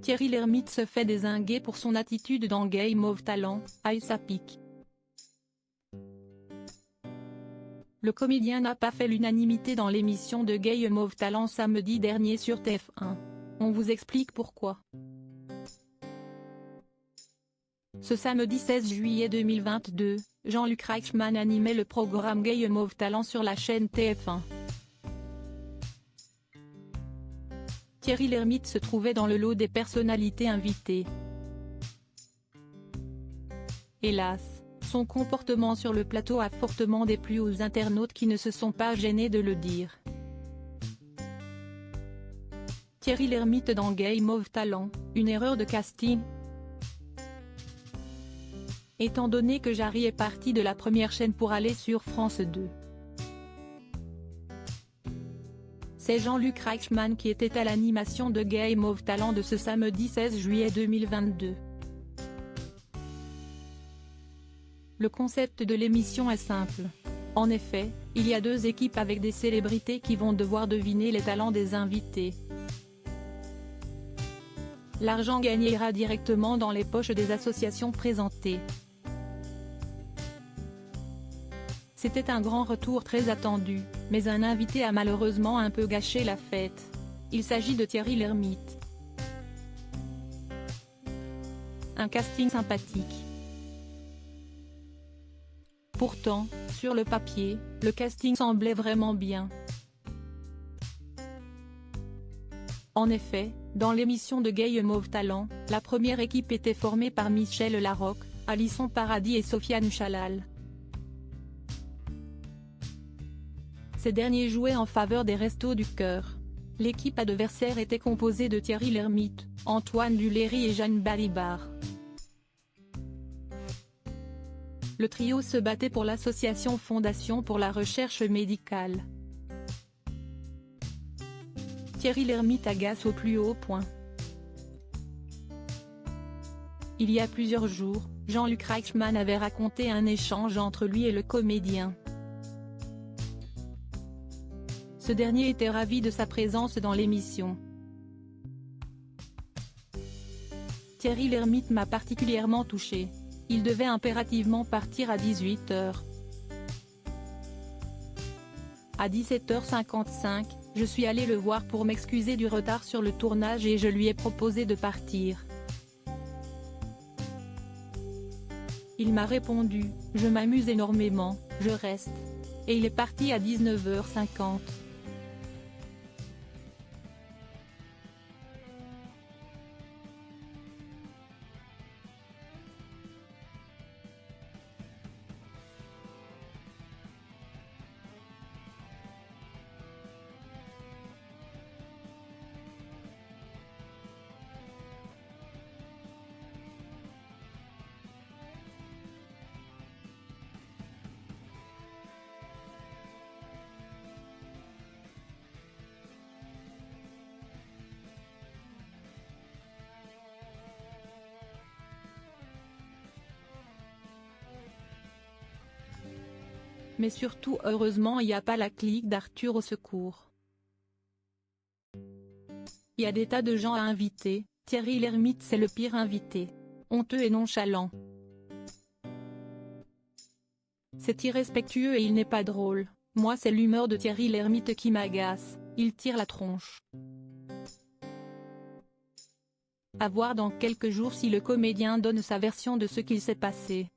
Thierry Lhermitte se fait dézinguer pour son attitude dans Game of Talent, ça pique. Le comédien n'a pas fait l'unanimité dans l'émission de Game of Talent samedi dernier sur TF1. On vous explique pourquoi. Ce samedi 16 juillet 2022, Jean-Luc Reichmann animait le programme Game of Talent sur la chaîne TF1. Thierry Lhermitte se trouvait dans le lot des personnalités invitées. Hélas, son comportement sur le plateau a fortement déplu aux internautes qui ne se sont pas gênés de le dire. Thierry Lhermitte dans Game of Talent, une erreur de casting? Étant donné que Jarry est parti de la première chaîne pour aller sur France 2. C'est Jean-Luc Reichmann qui était à l'animation de Game of Talent de ce samedi 16 juillet 2022. Le concept de l'émission est simple. En effet, il y a deux équipes avec des célébrités qui vont devoir deviner les talents des invités. L'argent gagné ira directement dans les poches des associations présentées. C'était un grand retour très attendu, mais un invité a malheureusement un peu gâché la fête. Il s'agit de Thierry Lhermitte. Un casting sympathique. Pourtant, sur le papier, le casting semblait vraiment bien. En effet, dans l'émission de Game of Talent, la première équipe était formée par Michel Larocque, Alisson Paradis et Sofiane Chalal. Ces derniers jouaient en faveur des Restos du Cœur. L'équipe adversaire était composée de Thierry Lhermitte, Antoine Duléry et Jeanne Balibar. Le trio se battait pour l'association Fondation pour la recherche médicale. Thierry Lhermitte agace au plus haut point. Il y a plusieurs jours, Jean-Luc Reichmann avait raconté un échange entre lui et le comédien. Ce dernier était ravi de sa présence dans l'émission. Thierry Lhermitte m'a particulièrement touché. Il devait impérativement partir à 18h. À 17h55, je suis allé le voir pour m'excuser du retard sur le tournage et je lui ai proposé de partir. Il m'a répondu, je m'amuse énormément, je reste. Et il est parti à 19h50. Mais surtout heureusement il n'y a pas la clique d'Arthur au secours. Il y a des tas de gens à inviter, Thierry Lhermitte c'est le pire invité. Honteux et nonchalant. C'est irrespectueux et il n'est pas drôle. Moi c'est l'humeur de Thierry Lhermitte qui m'agace, il tire la tronche. À voir dans quelques jours si le comédien donne sa version de ce qu'il s'est passé.